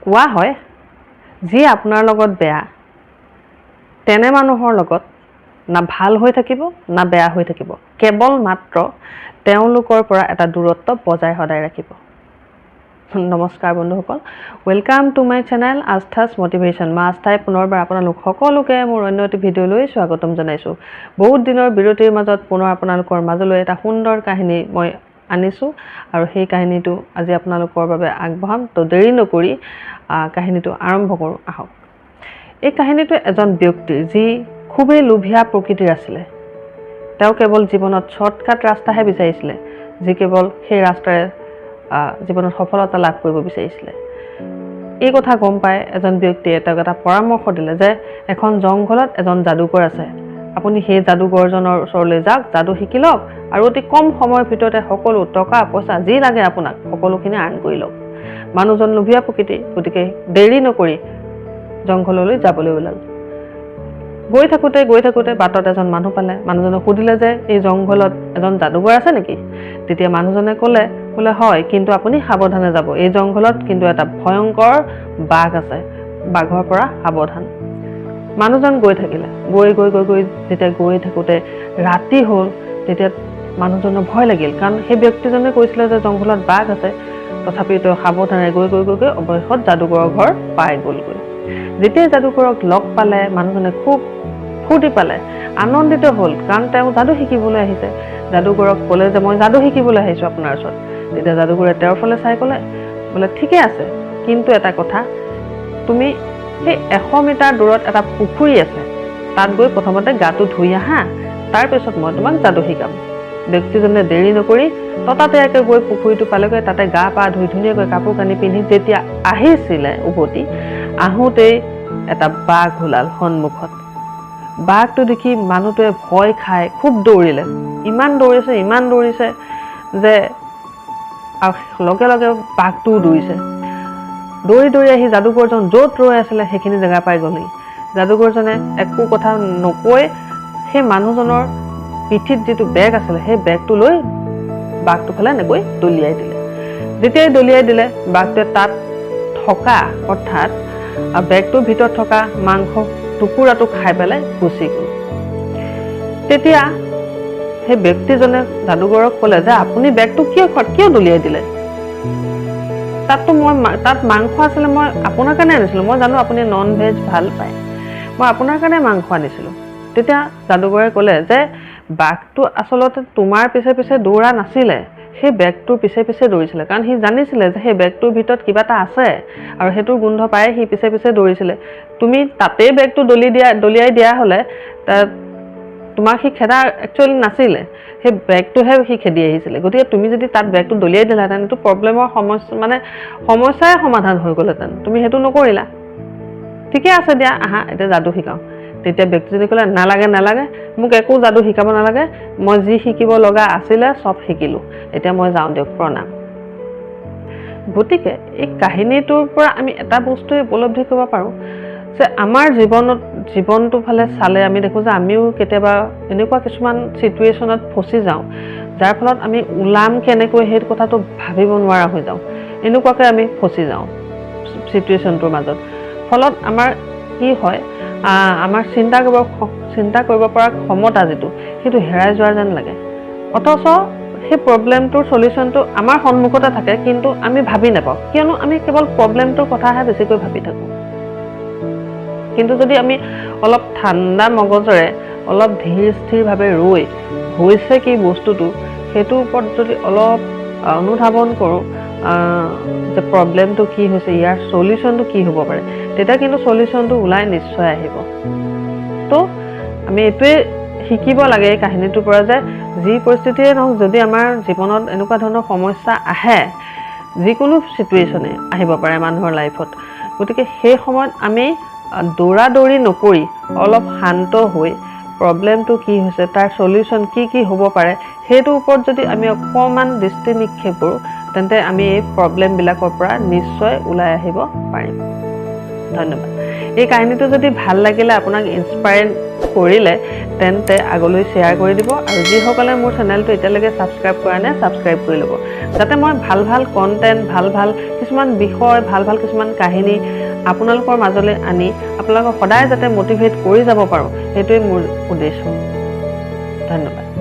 কোৱা হয় যি আপোনাৰ লগত বেয়া তেনে মানুহৰ লগত না ভাল হৈ থাকিব না বেয়া হৈ থাকিব, কেৱল মাত্ৰ তেওঁলোকৰ পৰা এটা দূৰত্ব বজাই সদায় ৰাখিব। নমস্কাৰ বন্ধুসকল, welcome to my channel Astha's motivation. মই আস্থাই পুনৰবাৰ আপোনালোক সকলোকে মোৰ অন্য এটি ভিডিঅ'লৈ স্বাগতম জনাইছোঁ। বহুত দিনৰ বিৰতিৰ মাজত পুনৰ আপোনালোকৰ মাজলৈ এটা সুন্দৰ কাহিনী মই আনিছোঁ আৰু সেই কাহিনীটো আজি আপোনালোকৰ বাবে আগবঢ়াম। তো দেৰি নকৰি কাহিনীটো আৰম্ভ কৰোঁ আহক। এই কাহিনীটো এজন ব্যক্তিৰ যি খুবেই লোভীয়া প্ৰকৃতিৰ আছিলে। তেওঁ কেৱল জীৱনত শ্বৰ্টকাট ৰাস্তাহে বিচাৰিছিলে, যি কেৱল সেই ৰাস্তাৰে জীৱনত সফলতা লাভ কৰিব বিচাৰিছিলে। এই কথা গম পাই এজন ব্যক্তিয়ে তেওঁক এটা পৰামৰ্শ দিলে যে এখন জংঘলত এজন যাদুকৰ আছে, আপুনি সেই যাদুকৰজনৰ ওচৰলৈ যাওক, যাদু শিকি লওক আৰু অতি কম সময়ৰ ভিতৰতে সকলো টকা পইচা যি লাগে আপোনাক সকলোখিনি আৰ্ণ কৰি লওক। মানুহজন লোভীয়া প্ৰকৃতি, গতিকে দেৰি নকৰি জংঘললৈ যাবলৈ ওলাল। গৈ থাকোঁতে বাটত এজন মানুহ পালে। মানুহজনক সুধিলে যে এই জংঘলত এজন যাদুকৰ আছে নেকি? তেতিয়া মানুহজনে বোলে হয়, কিন্তু আপুনি সাৱধানে যাব, এই জংঘলত কিন্তু এটা ভয়ংকৰ বাঘ আছে, বাঘৰ পৰা সাৱধান। মানুহজন গৈ থাকিলে। গৈ যেতিয়া গৈ থাকোঁতে ৰাতি হ'ল, তেতিয়া মানুহজনৰ ভয় লাগিল, কাৰণ সেই ব্যক্তিজনে কৈছিলে যে জংঘলত বাঘ আছে। তথাপিও তেওঁ সাৱধানে গৈ অৱশেষত যাদুকৰৰ ঘৰ পাই গ'লগৈ। যেতিয়াই যাদুকৰক লগ পালে, মানুহজনে খুব ফূৰ্তি পালে, আনন্দিত হ'ল, কাৰণ তেওঁ যাদু শিকিবলৈ আহিছে। যাদুকৰক ক'লে যে মই যাদু শিকিবলৈ আহিছোঁ আপোনাৰ ওচৰত। তেতিয়া যাদুকৰে তেওঁৰ ফালে চাই ক'লে, বোলে ঠিকে আছে, কিন্তু এটা কথা, তুমি সেই 100 মিটাৰ দূৰত এটা পুখুৰী আছে, তাত গৈ প্ৰথমতে গাটো ধুই আহা, তাৰপিছত মই তোমাক যাদু শিকাম। ব্যক্তিজনে দেৰি নকৰি ততাতৈয়াকৈ গৈ পুখুৰীটো পালেগৈ। তাতে গা পা ধুই ধুনীয়াকৈ কাপোৰ কানি পিন্ধি যেতিয়া আহিছিলে উভতি, আহোঁতেই এটা বাঘ ওলাল সন্মুখত। বাঘটো দেখি মানুহটোৱে ভয় খাই খুব দৌৰিলে। ইমান দৌৰিছে যে লগে লগে বাঘটোও দৌৰিছে। দৌৰি আহি যাদুকৰজন য'ত ৰৈ আছিলে সেইখিনি জেগা পাই গ'লহি। যাদুকৰজনে একো কথা নকৈ সেই মানুহজনৰ পিঠিত যিটো বেগ আছিলে সেই বেগটো লৈ বাঘটো ফালে এনেকৈ দলিয়াই দিলে। যেতিয়াই দলিয়াই দিলে, বাঘটোৱে তাত থকা অৰ্থাৎ বেগটোৰ ভিতৰত থকা মাংস টুকুৰাটো খাই পেলাই গুচি গ'ল। তেতিয়া সেই ব্যক্তিজনে যাদুকৰক ক'লে যে আপুনি বেগটো কিয় দলিয়াই দিলে? তাত মাংস আছিলে, মই আপোনাৰ কাৰণে আনিছিলোঁ, মই জানো আপুনি নন ভেজ ভাল পায়, মই আপোনাৰ কাৰণে মাংস আনিছিলোঁ। তেতিয়া যাদুকৰে ক'লে যে বাঘটো আচলতে তোমাৰ পিছে দৌৰা নাছিলে, সেই বেগটোৰ পিছে দৌৰিছিলে, কাৰণ সি জানিছিলে যে সেই বেগটোৰ ভিতৰত কিবা এটা আছে আৰু সেইটোৰ গোন্ধ পাই সি পিছে দৌৰিছিলে। তুমি তাতেই বেগটো দলিয়াই দিয়া হ'লে তোমাক সি খেদা একচুৱেলি নাছিলে, সেই বেগটোহে সি খেদি আহিছিলে। গতিকে তুমি যদি তাত বেগটো দলিয়াই দিলাহেঁতেন, এইটো প্ৰব্লেমৰ সমস্যাই সমাধান হৈ গ'লহেঁতেন। তুমি সেইটো নকৰিলা। ঠিকে আছে দিয়া, আহা এতিয়া যাদু শিকাওঁ। তেতিয়া ব্যক্তিজনে ক'লে নালাগে, মোক একো যাদু শিকাব নালাগে, মই যি শিকিব লগা আছিলে চব শিকিলোঁ, এতিয়া মই যাওঁ দিয়ক, প্ৰণাম। গতিকে এই কাহিনীটোৰ পৰা আমি এটা বস্তুৱে উপলব্ধি কৰিব পাৰোঁ যে আমাৰ জীৱনটো ফালে চালে আমি দেখোঁ যে আমিও কেতিয়াবা এনেকুৱা কিছুমান চিটুৱেশ্যনত ফচি যাওঁ, যাৰ ফলত আমি ওলাম কেনেকৈ সেই কথাটো ভাবিব নোৱাৰা হৈ যাওঁ। এনেকুৱাকৈ আমি ফচি যাওঁ চিটুৱেশ্যনটোৰ মাজত। ফলত আমাৰ কি হয়, আমাৰ চিন্তা কৰিব পৰা ক্ষমতা যিটো, সেইটো হেৰাই যোৱাৰ যেন লাগে। অথচ সেই প্ৰব্লেমটোৰ চলিউশ্যনটো আমাৰ সন্মুখতে থাকে, কিন্তু আমি ভাবি নাপাওঁ, কিয়নো আমি কেৱল প্ৰব্লেমটোৰ কথাহে বেছিকৈ ভাবি থাকোঁ। কিন্তু যদি আমি অলপ ঠাণ্ডা মগজেৰে অলপ ধীৰ স্থিৰভাৱে ৰৈ হৈছে কি বস্তুটো, সেইটোৰ ওপৰত যদি অলপ অনুধাৱন কৰোঁ যে প্ৰব্লেমটো কি হৈছে, ইয়াৰ চলিউশ্যনটো কি হ'ব পাৰে, তেতিয়া কিন্তু চলিউশ্যনটো ওলাই নিশ্চয় আহিব। তো আমি এইটোৱে শিকিব লাগে এই কাহিনীটোৰ পৰা যে যি পৰিস্থিতিয়ে নহওক, যদি আমাৰ জীৱনত এনেকুৱা ধৰণৰ সমস্যা আহে, যিকোনো চিটুৱেশ্যনে আহিব পাৰে মানুহৰ লাইফত, গতিকে সেই সময়ত আমি দৌৰি নকৰি অলপ শান্ত হৈ প্ৰব্লেমটো কি হৈছে, তাৰ চলিউশ্যন কি হ'ব পাৰে, সেইটোৰ ওপৰত যদি আমি অকণমান দৃষ্টি নিক্ষেপ কৰোঁ, তেন্তে আমি এই প্ৰব্লেমবিলাকৰ পৰা নিশ্চয় ওলাই আহিব পাৰিম। ধন্যবাদ। এই কাহিনীটো যদি ভাল লাগিলে, আপোনাক ইনস্পায়াৰ কৰিলে, তেন্তে আগলৈ শ্বেয়াৰ কৰি দিব। আৰু যিসকলে মোৰ চেনেলটো এতিয়ালৈকে ছাবস্ক্ৰাইব কৰা নাই, ছাবস্ক্ৰাইব কৰি ল'ব, যাতে মই ভাল ভাল কণ্টেণ্ট, ভাল ভাল কিছুমান বিষয়, ভাল ভাল কিছুমান কাহিনী আপোনালোকৰ মাজলৈ আনি আপোনালোকক সদায় যাতে মটিভেট কৰি যাব পাৰোঁ, সেইটোৱে মোৰ উদ্দেশ্য। ধন্যবাদ।